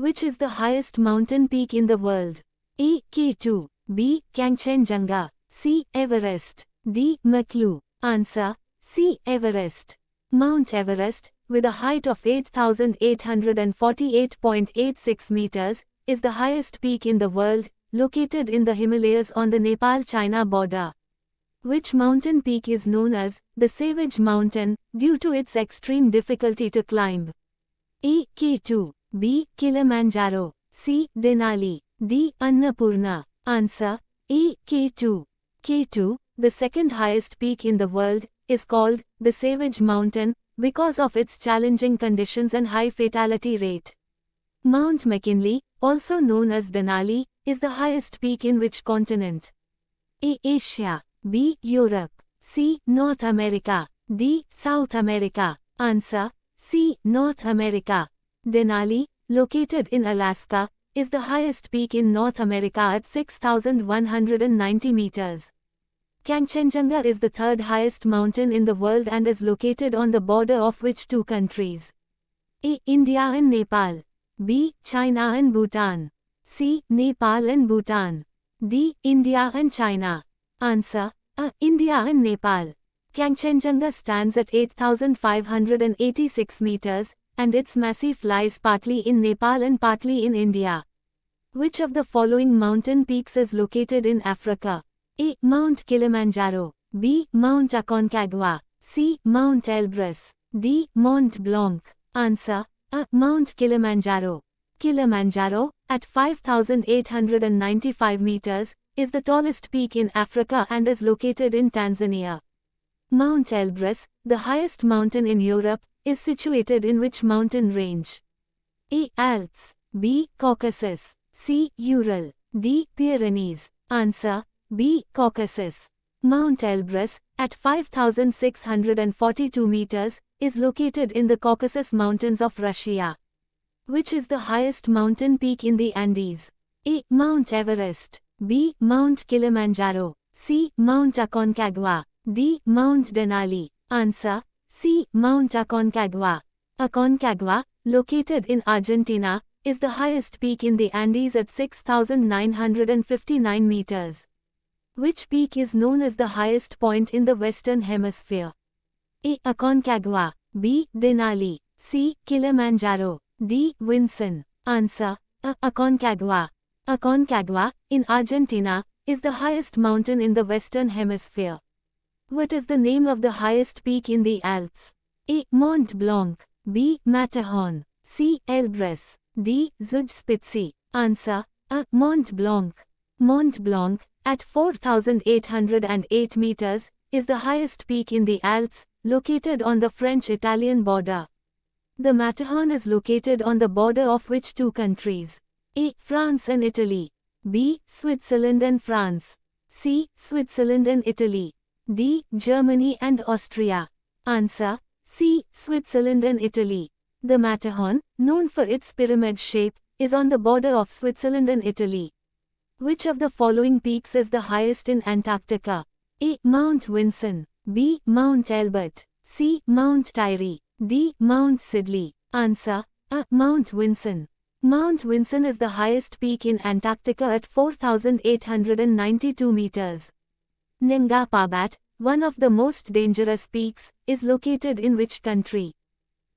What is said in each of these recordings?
Which is the highest mountain peak in the world? A. K2. B. Kangchenjunga. C. Everest. D. Maklu. Answer: C. Everest. Mount Everest, with a height of 8,848.86 meters, is the highest peak in the world, located in the Himalayas on the Nepal-China border. Which mountain peak is known as the Savage Mountain, due to its extreme difficulty to climb? A. K2. B. Kilimanjaro. C. Denali. D. Annapurna. Answer: A. K2. K2, the second highest peak in the world, is called the Savage Mountain because of its challenging conditions and high fatality rate. Mount McKinley, also known as Denali, is the highest peak in which continent? A. Asia. B. Europe. C. North America. D. South America. Answer: C. North America. Denali, located in Alaska, is the highest peak in North America at 6,190 meters. Kangchenjunga is the third highest mountain in the world and is located on the border of which two countries? A. India and Nepal. B. China and Bhutan. C. Nepal and Bhutan. D. India and China. Answer: A. India and Nepal. Kangchenjunga stands at 8,586 meters, and its massif lies partly in Nepal and partly in India. Which of the following mountain peaks is located in Africa? A. Mount Kilimanjaro. B. Mount Aconcagua. C. Mount Elbrus. D. Mont Blanc. Answer: A. Mount Kilimanjaro. Kilimanjaro, at 5,895 meters, is the tallest peak in Africa and is located in Tanzania. Mount Elbrus, the highest mountain in Europe, is situated in which mountain range? A. Alps. B. Caucasus. C. Ural. D. Pyrenees. Answer: B. Caucasus. Mount Elbrus, at 5,642 meters, is located in the Caucasus Mountains of Russia. Which is the highest mountain peak in the Andes? A. Mount Everest. B. Mount Kilimanjaro. C. Mount Aconcagua. D. Mount Denali. Answer: C. Mount Aconcagua. Aconcagua, located in Argentina, is the highest peak in the Andes at 6,959 meters. Which peak is known as the highest point in the Western Hemisphere? A. Aconcagua. B. Denali. C. Kilimanjaro. D. Vinson. Answer: A. Aconcagua. Aconcagua, in Argentina, is the highest mountain in the Western Hemisphere. What is the name of the highest peak in the Alps? A. Mont Blanc. B. Matterhorn. C. Elbrus. D. Zugspitze. Answer: A. Mont Blanc. Mont Blanc, at 4,808 meters, is the highest peak in the Alps, located on the French-Italian border. The Matterhorn is located on the border of which two countries? A. France and Italy. B. Switzerland and France. C. Switzerland and Italy. D. Germany and Austria. Answer: C. Switzerland and Italy. The Matterhorn, known for its pyramid shape, is on the border of Switzerland and Italy. Which of the following peaks is the highest in Antarctica? A. Mount Vinson. B. Mount Elbert. C. Mount Tyree. D. Mount Sidley. Answer: A. Mount Vinson. Mount Vinson is the highest peak in Antarctica at 4,892 meters. Nanga Parbat, one of the most dangerous peaks, is located in which country?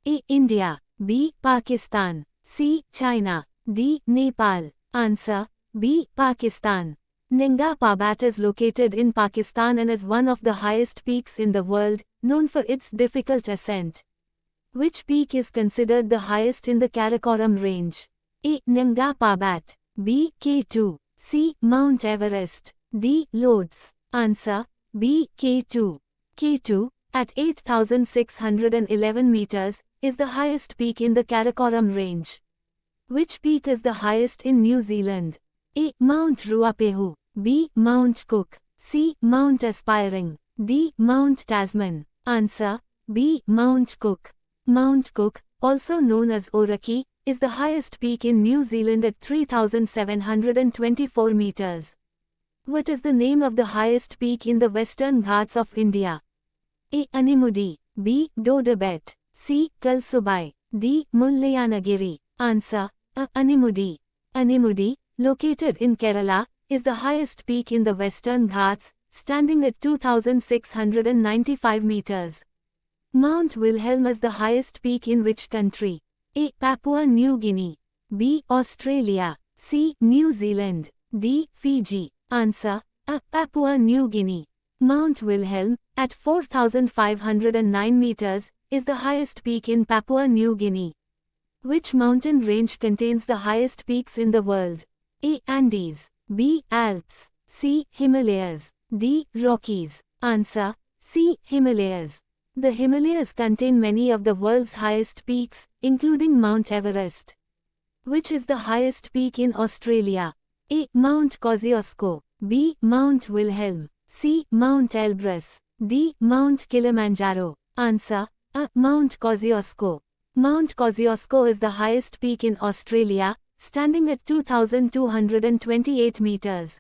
A. India. B. Pakistan. C. China. D. Nepal. Answer: B. Pakistan. Nanga Parbat is located in Pakistan and is one of the highest peaks in the world, known for its difficult ascent. Which peak is considered the highest in the Karakoram range? A. Nanga Parbat. B. K2. C. Mount Everest. D. Lodz. Answer: B. K2. K2, at 8,611 meters, is the highest peak in the Karakoram range. Which peak is the highest in New Zealand? A. Mount Ruapehu. B. Mount Cook. C. Mount Aspiring. D. Mount Tasman. Answer: B. Mount Cook. Mount Cook, also known as Oraki, is the highest peak in New Zealand at 3,724 meters. What is the name of the highest peak in the Western Ghats of India? A. Animudi. B. Dodabet. C. Kalsubai. D. Mullayanagiri. Answer: Animudi. Animudi, located in Kerala, is the highest peak in the Western Ghats, standing at 2,695 meters. Mount Wilhelm is the highest peak in which country? A. Papua New Guinea. B. Australia. C. New Zealand. D. Fiji. Answer: A. Papua New Guinea. Mount Wilhelm, at 4,509 meters, is the highest peak in Papua New Guinea. Which mountain range contains the highest peaks in the world? A. Andes. B. Alps. C. Himalayas. D. Rockies. Answer: C. Himalayas. The Himalayas contain many of the world's highest peaks, including Mount Everest. Which is the highest peak in Australia? A. Mount Kosciuszko. B. Mount Wilhelm. C. Mount Elbrus. D. Mount Kilimanjaro. Answer: A. Mount Kosciuszko. Mount Kosciuszko is the highest peak in Australia, standing at 2,228 meters.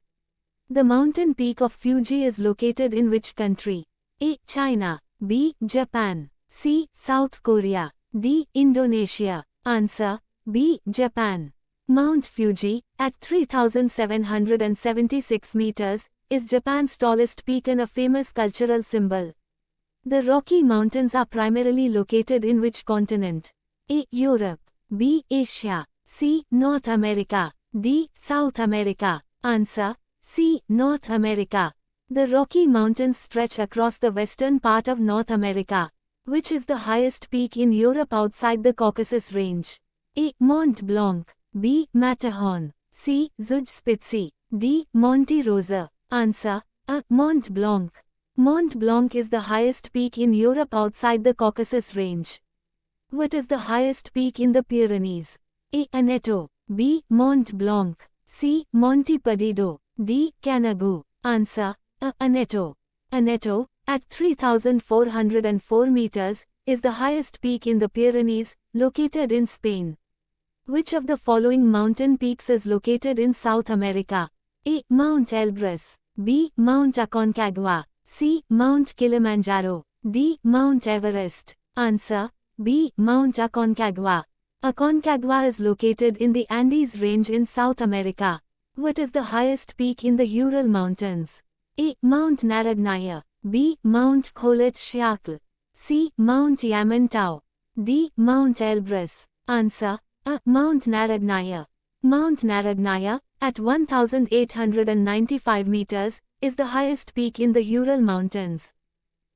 The mountain peak of Fuji is located in which country? A. China. B. Japan. C. South Korea. D. Indonesia. Answer: B. Japan. Mount Fuji, at 3,776 meters, is Japan's tallest peak and a famous cultural symbol. The Rocky Mountains are primarily located in which continent? A. Europe. B. Asia. C. North America. D. South America. Answer: C. North America. The Rocky Mountains stretch across the western part of North America. Which is the highest peak in Europe outside the Caucasus Range? A. Mont Blanc. B. Matterhorn. C. Zugspitze. D. Monte Rosa. Answer: A. Mont Blanc. Mont Blanc is the highest peak in Europe outside the Caucasus Range. What is the highest peak in the Pyrenees? A. Aneto. B. Mont Blanc. C. Monte Perdido. D. Canigou. Answer: A. Aneto. Aneto, at 3,404 meters, is the highest peak in the Pyrenees, located in Spain. Which of the following mountain peaks is located in South America? A. Mount Elbrus. B. Mount Aconcagua. C. Mount Kilimanjaro. D. Mount Everest. Answer: B. Mount Aconcagua. Aconcagua is located in the Andes Range in South America. What is the highest peak in the Ural Mountains? A. Mount Narodnaya. B. Mount Kholat Syakhl. C. Mount Yamantau. D. Mount Elbrus. Answer: A. Mount Narodnaya. Mount Narodnaya, at 1,895 meters, is the highest peak in the Ural Mountains.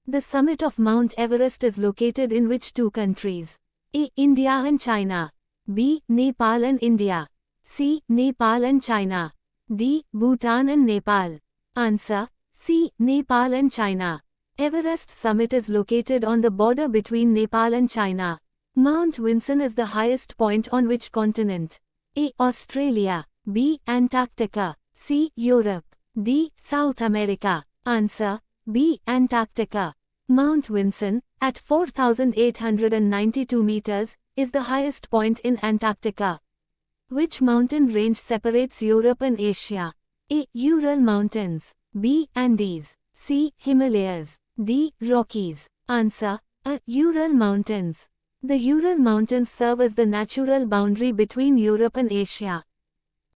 The summit of Mount Everest is located in which two countries? A. India and China. B. Nepal and India. C. Nepal and China. D. Bhutan and Nepal. Answer: C. Nepal and China. Everest summit is located on the border between Nepal and China. Mount Vinson is the highest point on which continent? A. Australia. B. Antarctica. C. Europe. D. South America. Answer: B. Antarctica. Mount Vinson, at 4,892 meters, is the highest point in Antarctica. Which mountain range separates Europe and Asia? A. Ural Mountains. B. Andes. C. Himalayas. D. Rockies. Answer: A. Ural Mountains. The Ural Mountains serve as the natural boundary between Europe and Asia.